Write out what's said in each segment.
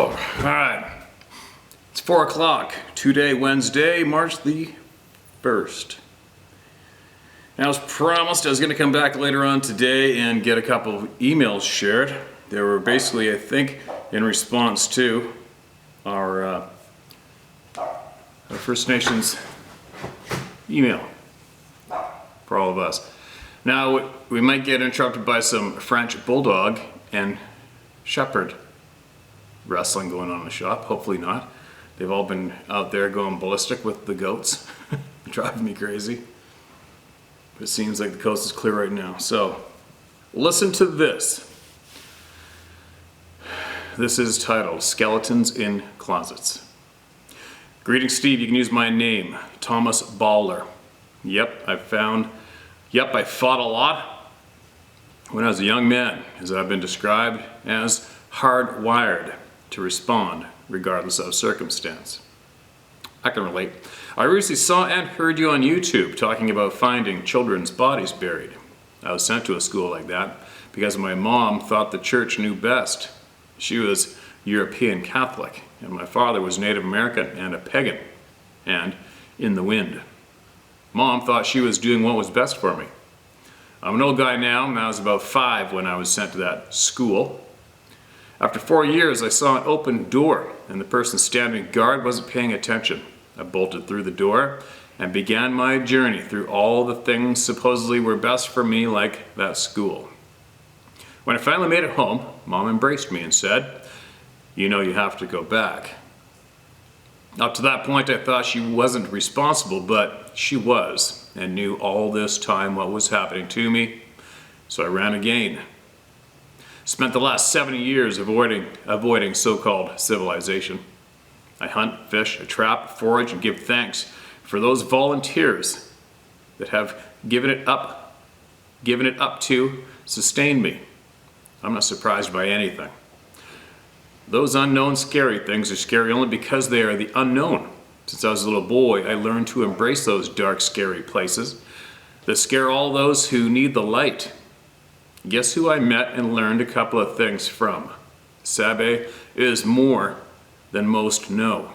go. All right. It's 4 o'clock, today, Wednesday, March the 1st. Now, as promised, I was going to come back later on today and get a couple of emails shared. They were basically, I think, in response to our First Nations email for all of us. Now, we might get interrupted by some French Bulldog and Shepherd wrestling going on in the shop. Hopefully not. They've all been out there going ballistic with the goats. Driving me crazy. But it seems like the coast is clear right now. So, listen to this. This is titled Skeletons in Closets. Greetings, Steve. You can use my name, Thomas Baller. I fought a lot when I was a young man, as I've been described as hardwired to respond regardless of circumstance. I can relate. I recently saw and heard you on YouTube talking about finding children's bodies buried. I was sent to a school like that because my mom thought the church knew best. She was European Catholic, and my father was Native American and a pagan, and in the wind. Mom thought she was doing what was best for me. I'm an old guy now, and I was about 5 when I was sent to that school. After 4 years, I saw an open door, and the person standing guard wasn't paying attention. I bolted through the door and began my journey through all the things supposedly were best for me, like that school. When I finally made it home, Mom embraced me and said, "You know you have to go back." Up to that point, I thought she wasn't responsible, but she was, and knew all this time what was happening to me, so I ran again. Spent the last 70 years avoiding so-called civilization. I hunt, fish, I trap, forage, and give thanks for those volunteers that have given it up to sustain me. I'm not surprised by anything. Those unknown scary things are scary only because they are the unknown. Since I was a little boy, I learned to embrace those dark, scary places that scare all those who need the light. Guess who I met and learned a couple of things from? Sabe is more than most know.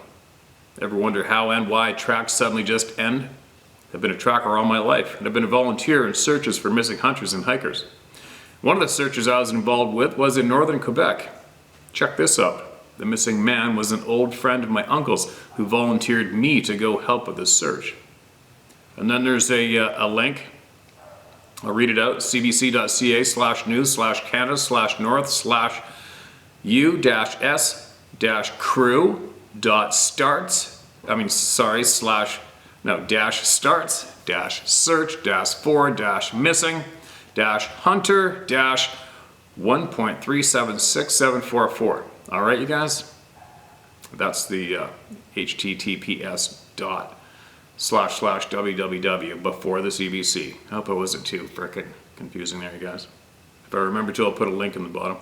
Ever wonder how and why tracks suddenly just end? I've been a tracker all my life, and I've been a volunteer in searches for missing hunters and hikers. One of the searches I was involved with was in northern Quebec. Check this out. The missing man was an old friend of my uncle's who volunteered me to go help with the search. And then there's a link. I'll read it out. cbc.ca/news/starts-starts-starts-crew.starts-search-4-missing-1.376744. All right, you guys? That's the https://www before the CBC. I hope it wasn't too frickin' confusing there, you guys. If I remember to, I'll put a link in the bottom.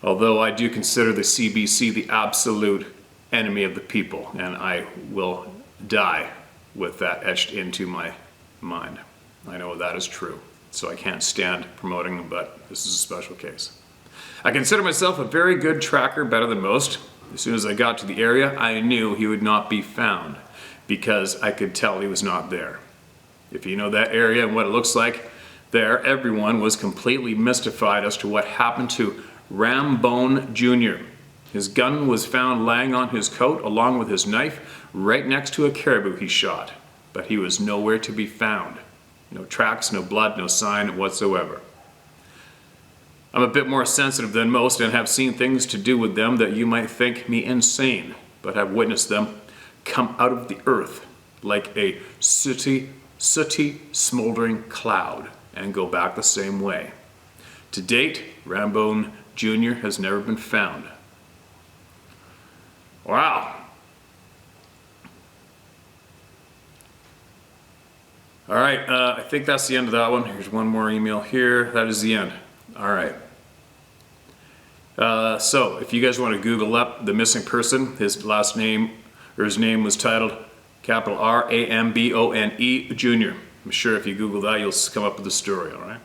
Although I do consider the CBC the absolute enemy of the people, and I will die with that etched into my mind. I know that is true, so I can't stand promoting them, but this is a special case. I consider myself a very good tracker, better than most. As soon as I got to the area, I knew he would not be found because I could tell he was not there. If you know that area and what it looks like there, everyone was completely mystified as to what happened to Rambone Jr. His gun was found laying on his coat along with his knife right next to a caribou he shot, but he was nowhere to be found. No tracks, no blood, no sign whatsoever. I'm a bit more sensitive than most and have seen things to do with them that you might think me insane, but have witnessed them come out of the earth like a sooty, smoldering cloud and go back the same way. To date, Rambone Jr. has never been found. Wow. All right, I think that's the end of that one. Here's one more email here. That is the end. All right. So if you guys want to Google up the missing person, his name was titled capital Rambone Jr. I'm sure if you Google that, you'll come up with the story, all right?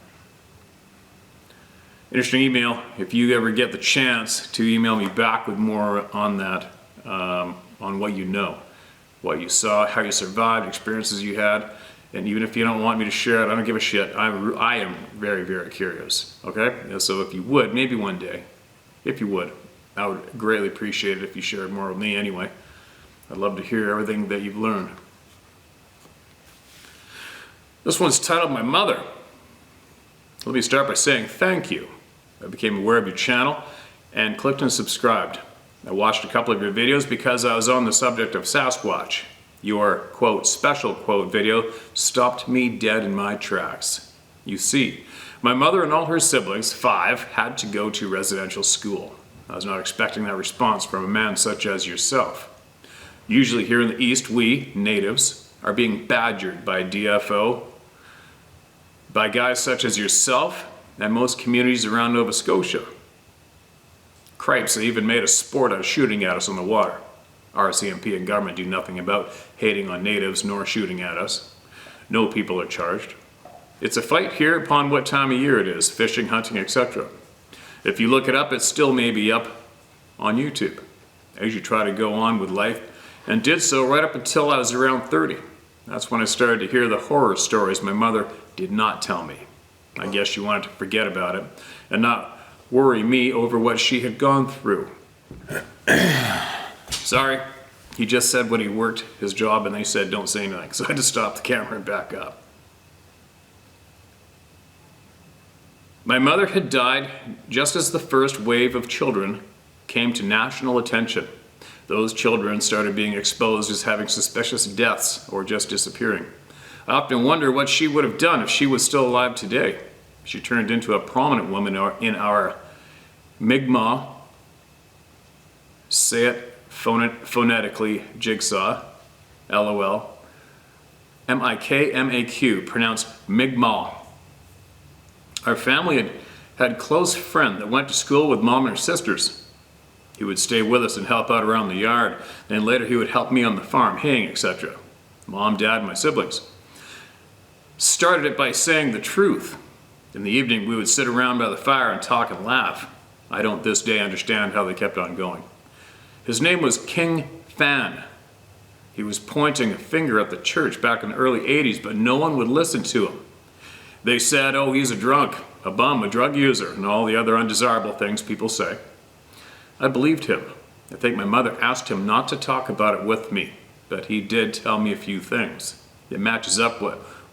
Interesting email. If you ever get the chance to email me back with more on that, on what you know, what you saw, how you survived, experiences you had, and even if you don't want me to share it, I don't give a shit. I am very, very curious. Okay? And so if you would, maybe one day, if you would, I would greatly appreciate it if you shared more with me anyway. I'd love to hear everything that you've learned. This one's titled My Mother. Let me start by saying thank you. I became aware of your channel and clicked and subscribed. I watched a couple of your videos because I was on the subject of Sasquatch. Your, quote, special, quote, video stopped me dead in my tracks. You see, my mother and all her siblings, 5, had to go to residential school. I was not expecting that response from a man such as yourself. Usually here in the East, we, natives, are being badgered by DFO, by guys such as yourself and most communities around Nova Scotia. Cripes, they even made a sport out of shooting at us on the water. RCMP and government do nothing about hating on natives nor shooting at us. No people are charged. It's a fight here upon what time of year it is, fishing, hunting, etc. If you look it up, it still may be up on YouTube as you try to go on with life, and did so right up until I was around 30. That's when I started to hear the horror stories my mother did not tell me. I guess she wanted to forget about it and not worry me over what she had gone through. Sorry, he just said when he worked his job and they said don't say anything, so I had to stop the camera and back up. My mother had died just as the first wave of children came to national attention. Those children started being exposed as having suspicious deaths or just disappearing. I often wonder what she would have done if she was still alive today. She turned into a prominent woman in our Mi'kmaq, say it phonetically, jigsaw, LOL, M-I-K-M-A-Q, pronounced Mi'kmaq. Our family had a close friend that went to school with Mom and her sisters. He would stay with us and help out around the yard, and later he would help me on the farm, haying, etc. Mom, Dad, and my siblings. Started it by saying the truth. In the evening, we would sit around by the fire and talk and laugh. I don't this day understand how they kept on going. His name was King Fan. He was pointing a finger at the church back in the early 80s, but no one would listen to him. They said, oh, he's a drunk, a bum, a drug user, and all the other undesirable things people say. I believed him. I think my mother asked him not to talk about it with me, but he did tell me a few things. It matches up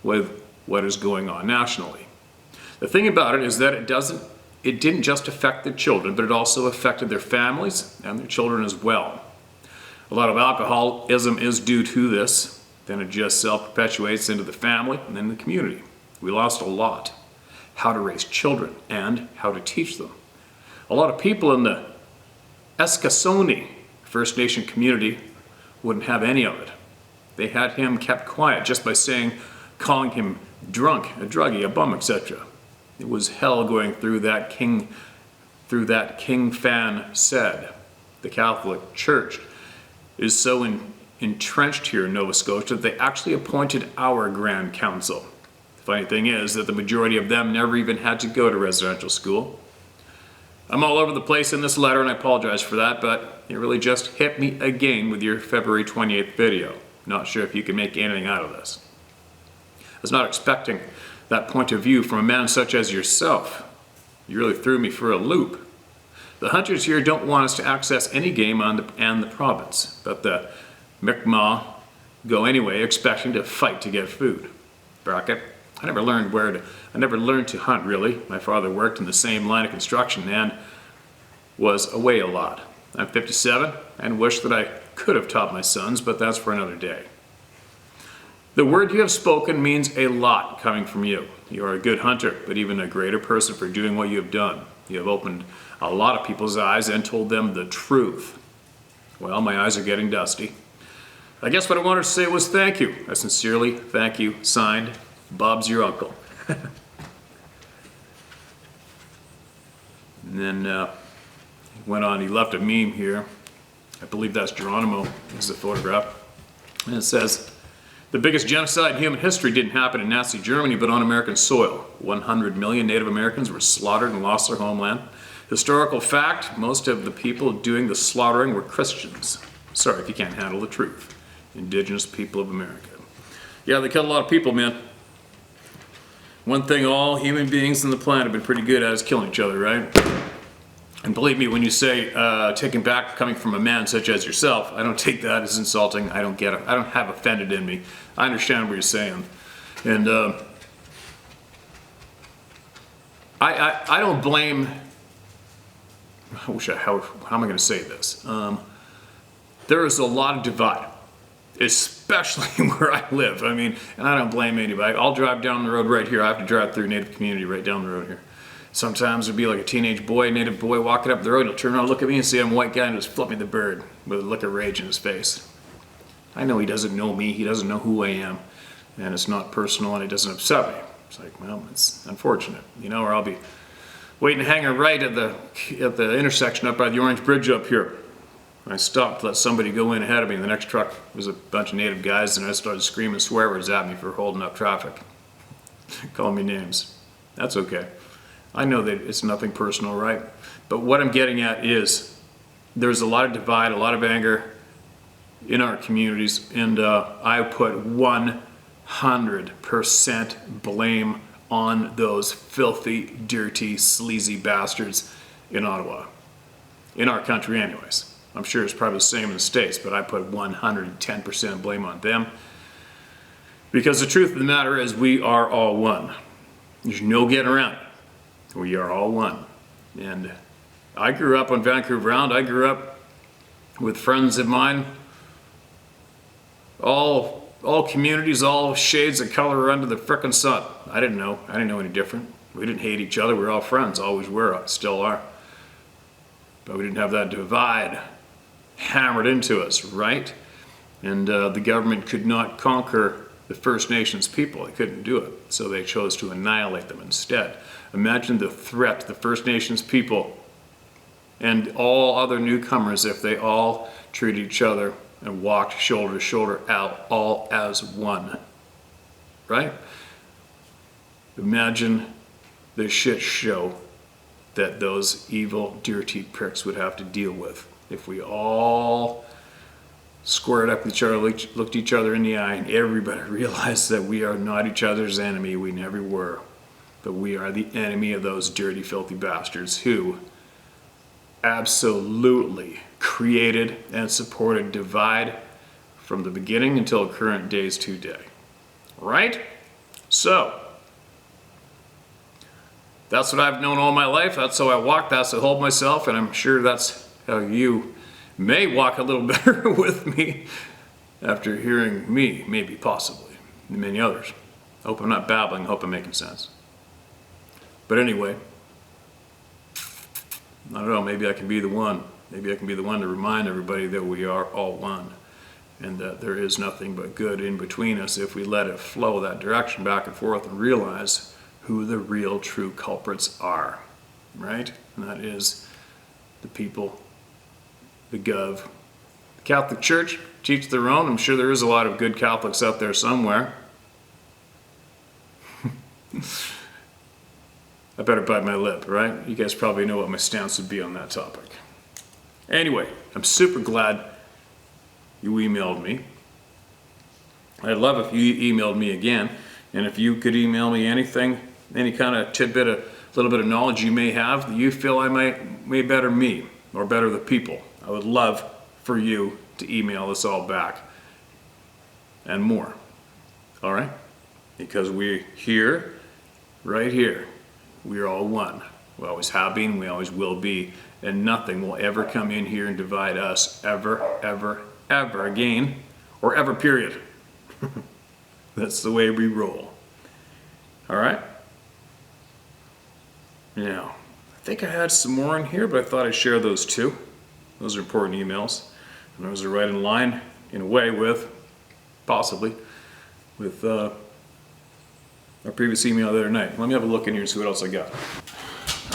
with what is going on nationally. The thing about it is that it didn't just affect the children, but it also affected their families and their children as well. A lot of alcoholism is due to this. Then it just self-perpetuates into the family and then the community. We lost a lot. How to raise children and how to teach them. A lot of people in the Eskasoni First Nation community wouldn't have any of it. They had him kept quiet just by calling him drunk, a druggie, a bum, etc. It was hell going through that King Fan said. The Catholic Church is so entrenched here in Nova Scotia that they actually appointed our Grand Council. The funny thing is that the majority of them never even had to go to residential school. I'm all over the place in this letter and I apologize for that, but you really just hit me again with your February 28th video. Not sure if you can make anything out of this. I was not expecting that point of view from a man such as yourself. You really threw me for a loop. The hunters here don't want us to access any game on the province, but the Mi'kmaq go anyway, expecting to fight to get food. Bracket. I never learned to hunt really. My father worked in the same line of construction and was away a lot. I'm 57 and wish that I could have taught my sons, but that's for another day. The word you have spoken means a lot coming from you. You are a good hunter, but even a greater person for doing what you have done. You have opened a lot of people's eyes and told them the truth. Well, my eyes are getting dusty. I guess what I wanted to say was thank you. I sincerely thank you. Signed, Bob's your uncle. And then he went on, he left a meme here. I believe that's Geronimo, is the photograph. And it says, The biggest genocide in human history didn't happen in Nazi Germany, but on American soil. 100 million Native Americans were slaughtered and lost their homeland. Historical fact, most of the people doing the slaughtering were Christians. Sorry if you can't handle the truth. Indigenous people of America. Yeah, they killed a lot of people, man. One thing all human beings on the planet have been pretty good at is killing each other, right? And believe me, when you say taken back coming from a man such as yourself, I don't take that as insulting. I don't get it. I don't have offended in me. I understand what you're saying. And I don't blame, how am I going to say this? There is a lot of divide, especially where I live. I mean, and I don't blame anybody. I'll drive down the road right here. I have to drive through a Native community right down the road here. Sometimes there'll be like a teenage boy, Native boy walking up the road. He'll turn around, look at me and see I'm a white guy and just flip me the bird with a look of rage in his face. I know he doesn't know me. He doesn't know who I am. And it's not personal and it doesn't upset me. It's like, well, it's unfortunate, you know, or I'll be waiting to hang a right at the intersection up by the Orange Bridge up here. I stopped to let somebody go in ahead of me, and the next truck was a bunch of Native guys, and I started screaming swear words at me for holding up traffic. Calling me names. That's okay. I know that it's nothing personal, right? But what I'm getting at is there's a lot of divide, a lot of anger in our communities, and I put 100% blame on those filthy, dirty, sleazy bastards in Ottawa. In our country anyways. I'm sure it's probably the same in the States, but I put 110% blame on them. Because the truth of the matter is we are all one. There's no getting around it. We are all one. And I grew up on Vancouver Island. I grew up with friends of mine. All communities, all shades of color under the frickin' sun. I didn't know any different. We didn't hate each other. We were all friends. Always were. Still are. But we didn't have that divide hammered into us, right? And the government could not conquer the First Nations people. They couldn't do it. So they chose to annihilate them instead. Imagine the threat to the First Nations people and all other newcomers if they all treated each other and walked shoulder to shoulder out, all as one, right? Imagine the shit show that those evil, dirty pricks would have to deal with if we all squared up with each other, looked each other in the eye, and everybody realized that we are not each other's enemy. We never were. But we are the enemy of those dirty, filthy bastards who absolutely created and supported divide from the beginning until current days today. Right? So, that's what I've known all my life. That's how I walk. That's how I hold myself. And I'm sure that's how you may walk a little better with me after hearing me, maybe, possibly, and many others. I hope I'm not babbling. I hope I'm making sense. But anyway, I don't know, maybe I can be the one. Maybe I can be the one to remind everybody that we are all one and that there is nothing but good in between us if we let it flow that direction back and forth and realize who the real true culprits are, right? And that is the people, the Gov. The Catholic Church, teach their own. I'm sure there is a lot of good Catholics out there somewhere. I better bite my lip, right? You guys probably know what my stance would be on that topic. Anyway, I'm super glad you emailed me. I'd love if you emailed me again, and if you could email me anything, any kind of tidbit, a little bit of knowledge you may have that you feel I may better me or better the people. I would love for you to email us all back and more. All right? Because we're here, right here. We are all one. We always have been, we always will be, and nothing will ever come in here and divide us ever, ever, ever again, or ever, period. That's the way we roll. All right? Now, I think I had some more in here, but I thought I'd share those too. Those are important emails, and those are right in line, in a way, with, possibly, with our previous email the other night. Let me have a look in here and see what else I got.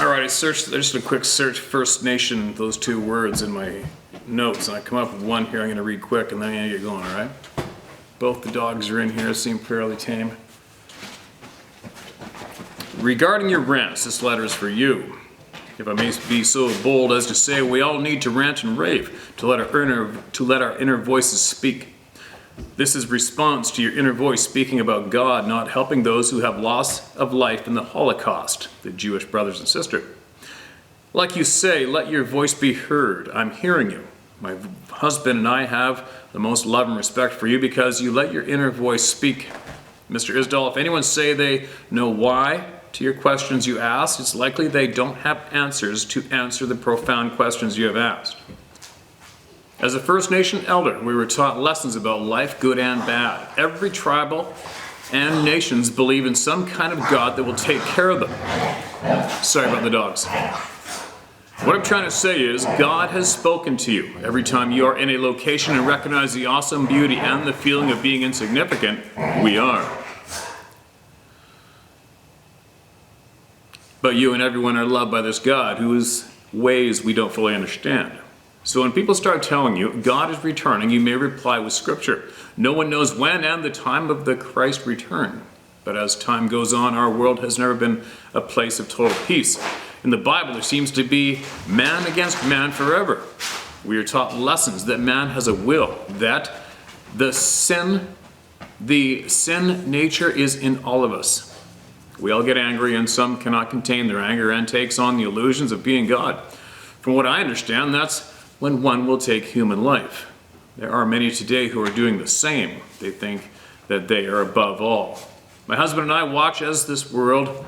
Alright, I searched, just a quick search, First Nation, those two words in my notes, and I come up with one here I'm going to read quick, and then I'm going to get going, alright? Both the dogs are in here, seem fairly tame. Regarding your rants, this letter is for you. If I may be so bold as to say, we all need to rant and rave to let our inner voices speak. This is response to your inner voice speaking about God not helping those who have loss of life in the Holocaust, the Jewish brothers and sisters. Like you say, let your voice be heard. I'm hearing you. My husband and I have the most love and respect for you because you let your inner voice speak. Mr. Isdall, if anyone say they know why to your questions you asked, it's likely they don't have answers to answer the profound questions you have asked. As a First Nation elder, we were taught lessons about life, good and bad. Every tribal and nations believe in some kind of God that will take care of them. Sorry about the dogs. What I'm trying to say is, God has spoken to you. Every time you are in a location and recognize the awesome beauty and the feeling of being insignificant, we are. But you and everyone are loved by this God whose ways we don't fully understand. So when people start telling you God is returning, you may reply with scripture. No one knows when and the time of the Christ return. But as time goes on, our world has never been a place of total peace. In the Bible, there seems to be man against man forever. We are taught lessons that man has a will, that the sin nature is in all of us. We all get angry and some cannot contain their anger and takes on the illusions of being God. From what I understand, that's when one will take human life. There are many today who are doing the same. They think that they are above all. My husband and I watch as this world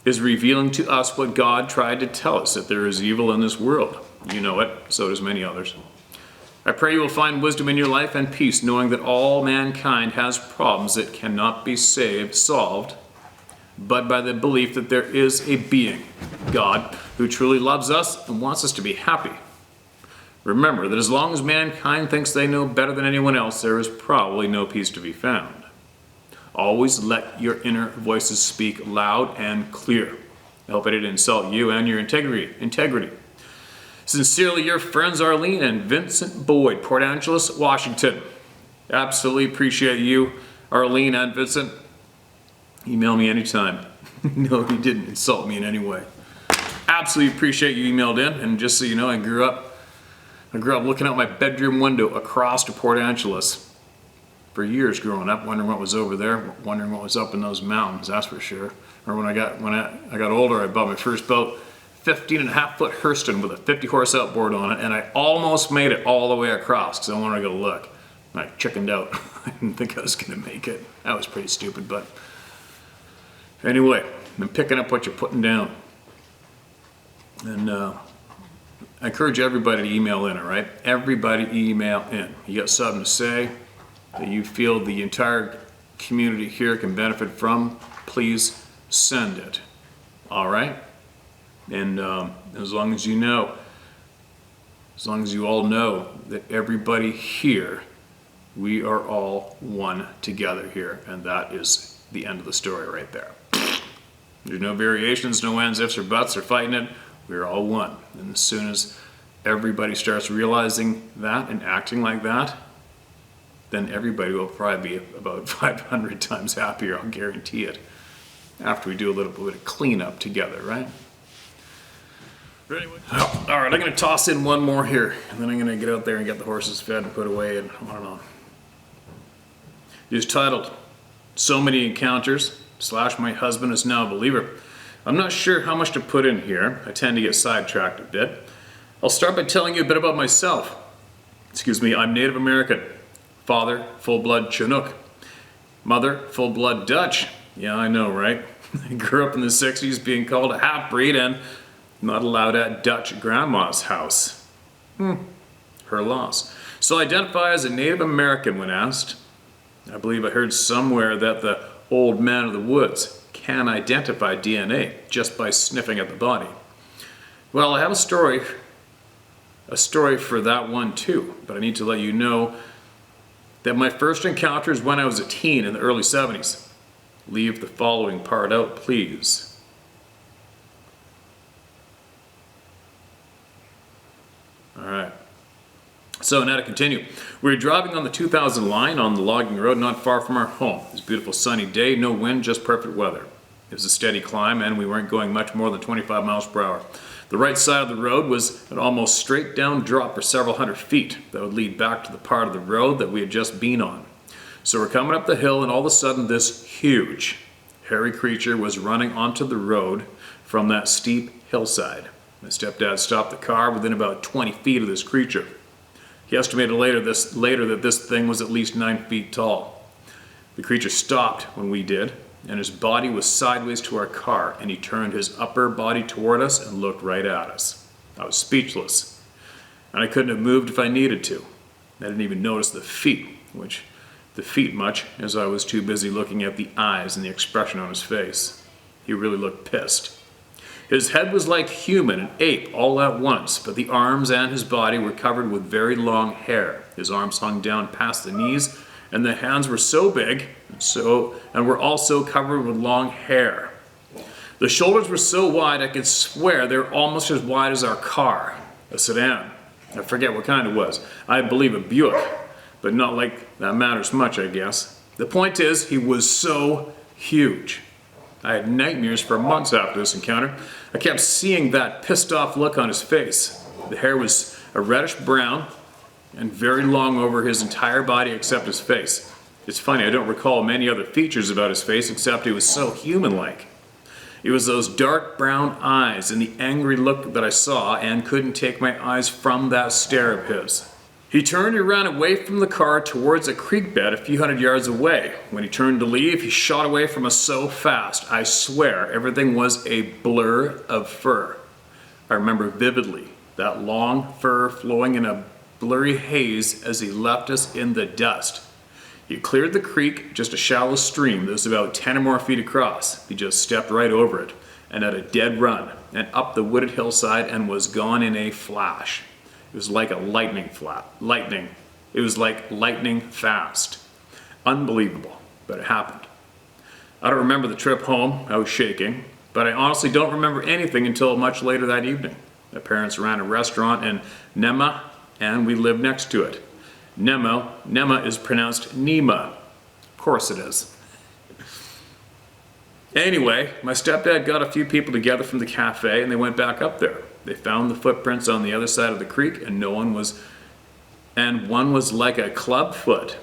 is revealing to us what God tried to tell us, that there is evil in this world. You know it, so does many others. I pray you will find wisdom in your life and peace, knowing that all mankind has problems that cannot be solved, but by the belief that there is a being, God, who truly loves us and wants us to be happy. Remember that as long as mankind thinks they know better than anyone else, there is probably no peace to be found. Always let your inner voices speak loud and clear. I hope I didn't insult you and your integrity. Sincerely, your friends Arlene and Vincent Boyd, Port Angeles, Washington. Absolutely appreciate you, Arlene and Vincent. Email me anytime. No, you didn't insult me in any way. Absolutely appreciate you emailed in. And just so you know, I grew up looking out my bedroom window across to Port Angeles for years growing up, wondering what was over there, wondering what was up in those mountains, that's for sure. Or when I got older, I bought my first boat, 15.5-foot Hurston with a 50-horse outboard on it, and I almost made it all the way across because I wanted to go look. And I chickened out. I didn't think I was going to make it. That was pretty stupid, but anyway, I'm picking up what you're putting down. And I encourage everybody to email in, all right? Everybody email in. You got something to say that you feel the entire community here can benefit from, please send it, all right? And as long as you all know that everybody here, we are all one together here, and that is the end of the story right there. There's no variations, no ands, ifs, or buts, or fighting it. We're all one. And as soon as everybody starts realizing that and acting like that, then everybody will probably be about 500 times happier, I'll guarantee it, after we do a little bit of cleanup together, right? Anyway. Oh, all right, I'm going to toss in one more here, and then I'm going to get out there and get the horses fed and put away and on and on. It's titled, So Many Encounters, / My Husband is Now a Believer. I'm not sure how much to put in here. I tend to get sidetracked a bit. I'll start by telling you a bit about myself. I'm Native American. Father, full-blood Chinook. Mother, full-blood Dutch. Yeah, I know, right? I grew up in the 60s being called a half-breed and not allowed at Dutch grandma's house. Her loss. So I identify as a Native American when asked. I believe I heard somewhere that the old man of the woods can identify DNA just by sniffing at the body. Well, I have a story for that one too, but I need to let you know that my first encounter is when I was a teen in the early 70s. Leave the following part out, please. All right. So now to continue. We were driving on the 2000 line on the logging road not far from our home. It was a beautiful sunny day, no wind, just perfect weather. It was a steady climb and we weren't going much more than 25 miles per hour. The right side of the road was an almost straight down drop for several hundred feet that would lead back to the part of the road that we had just been on. So we're coming up the hill and all of a sudden this huge, hairy creature was running onto the road from that steep hillside. My stepdad stopped the car within about 20 feet of this creature. He estimated later that this thing was at least 9 feet tall. The creature stopped when we did, and his body was sideways to our car, and he turned his upper body toward us and looked right at us. I was speechless, and I couldn't have moved if I needed to. I didn't even notice the feet much, as I was too busy looking at the eyes and the expression on his face. He really looked pissed. His head was like human, an ape, all at once, but the arms and his body were covered with very long hair. His arms hung down past the knees, and the hands were so big, and were also covered with long hair. The shoulders were so wide I could swear they were almost as wide as our car, a sedan. I forget what kind it was. I believe a Buick, but not like that matters much, I guess. The point is, he was so huge. I had nightmares for months after this encounter. I kept seeing that pissed off look on his face. The hair was a reddish brown and very long over his entire body except his face. It's funny, I don't recall many other features about his face except it was so human-like. It was those dark brown eyes and the angry look that I saw and couldn't take my eyes from that stare of his. He turned and ran away from the car towards a creek bed a few hundred yards away. When he turned to leave, he shot away from us so fast, I swear everything was a blur of fur. I remember vividly that long fur flowing in a blurry haze as he left us in the dust. He cleared the creek, just a shallow stream that was about 10 or more feet across. He just stepped right over it and at a dead run and up the wooded hillside and was gone in a flash. It was like It was like lightning fast. Unbelievable, but it happened. I don't remember the trip home. I was shaking, but I honestly don't remember anything until much later that evening. My parents ran a restaurant in Nema, and we lived next to it. Nema is pronounced Nema. Of course it is. Anyway, my stepdad got a few people together from the cafe and they went back up there. They found the footprints on the other side of the creek and one was like a club foot.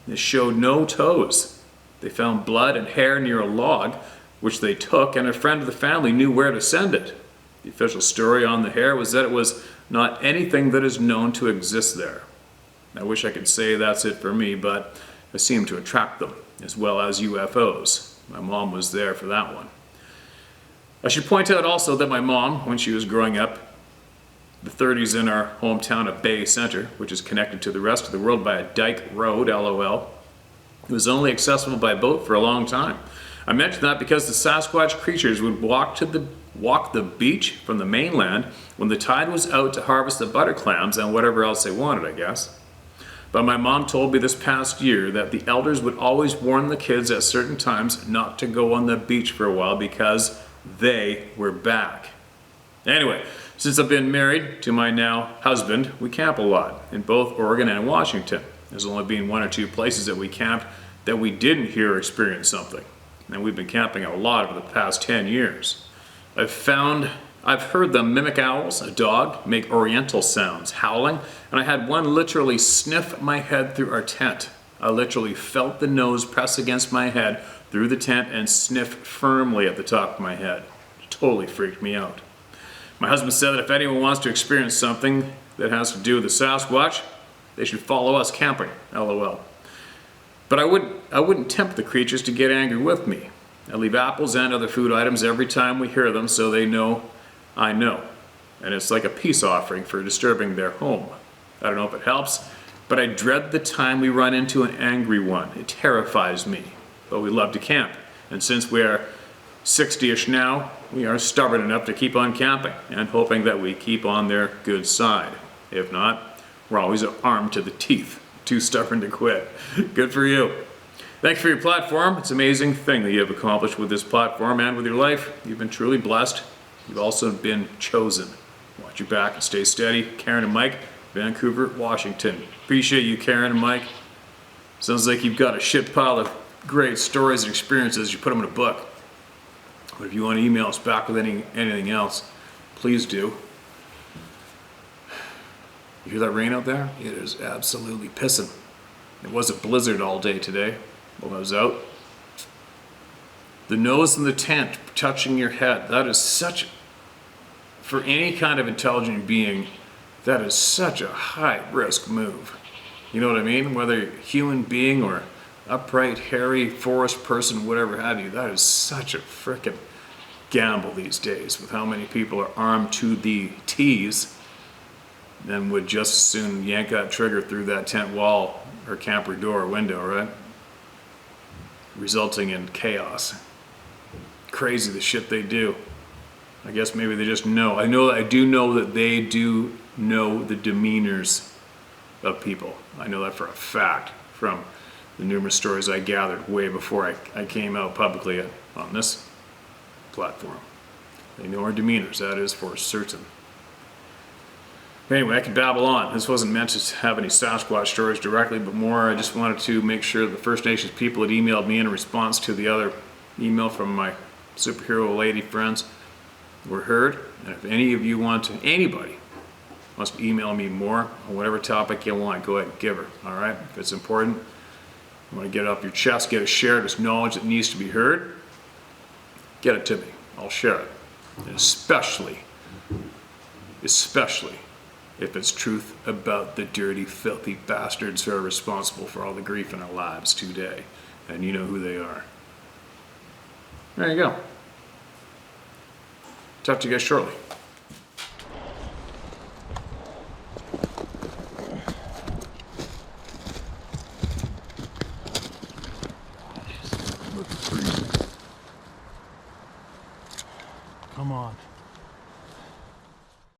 It showed no toes. They found blood and hair near a log, which they took, and a friend of the family knew where to send it. The official story on the hair was that it was not anything that is known to exist there. I wish I could say that's it for me, but I seem to attract them, as well as UFOs. My mom was there for that one. I should point out also that my mom, when she was growing up, the 30s in our hometown of Bay Center, which is connected to the rest of the world by a dike road, LOL, it was only accessible by boat for a long time. I mention that because the Sasquatch creatures would walk the beach from the mainland when the tide was out to harvest the butter clams and whatever else they wanted, I guess. But my mom told me this past year that the elders would always warn the kids at certain times not to go on the beach for a while because they were back. Anyway, since I've been married to my now husband, we camp a lot in both Oregon and Washington. There's only been 1 or 2 places that we camped that we didn't hear or experience something. And we've been camping a lot over the past 10 years. I've heard them mimic owls, a dog, make oriental sounds, howling, and I had one literally sniff my head through our tent. I literally felt the nose press against my head through the tent and sniff firmly at the top of my head. It totally freaked me out. My husband said that if anyone wants to experience something that has to do with the Sasquatch, they should follow us camping, LOL. But I wouldn't tempt the creatures to get angry with me. I leave apples and other food items every time we hear them so they know I know. And it's like a peace offering for disturbing their home. I don't know if it helps, but I dread the time we run into an angry one. It terrifies me. But we love to camp. And since we are 60-ish now, we are stubborn enough to keep on camping and hoping that we keep on their good side. If not, we're always armed to the teeth. Too stubborn to quit. Good for you. Thanks for your platform. It's an amazing thing that you have accomplished with this platform and with your life. You've been truly blessed. You've also been chosen. Watch your back and stay steady. Karen and Mike, Vancouver, Washington. Appreciate you, Karen and Mike. Sounds like you've got a shit pile of great stories and experiences. You put them in a book. But if you want to email us back with anything else, please do. You hear that rain out there? It is absolutely pissing. It was a blizzard all day today while I was out. The nose in the tent touching your head, that is such, for any kind of intelligent being, that is such a high risk move. You know what I mean? Whether you're a human being or upright, hairy, forest person, whatever have you, that is such a frickin' gamble these days with how many people are armed to the T's and would just as soon yank that trigger through that tent wall or camper door or window, right? Resulting in chaos. Crazy the shit they do. I guess maybe they just know. I do know that they do know the demeanors of people. I know that for a fact from the numerous stories I gathered way before I came out publicly on this platform. They know our demeanors, that is for certain. Anyway, I can babble on. This wasn't meant to have any Sasquatch stories directly, but more I just wanted to make sure the First Nations people had emailed me in response to the other email from my superhero lady friends were heard. And if any of you want to, anybody wants to email me more on whatever topic you want, go ahead and give her, all right? If it's important, you want to get it off your chest, get it shared, it's knowledge that needs to be heard, get it to me. I'll share it. And especially if it's truth about the dirty, filthy bastards who are responsible for all the grief in our lives today. And you know who they are. There you go. Talk to you guys shortly. Come on.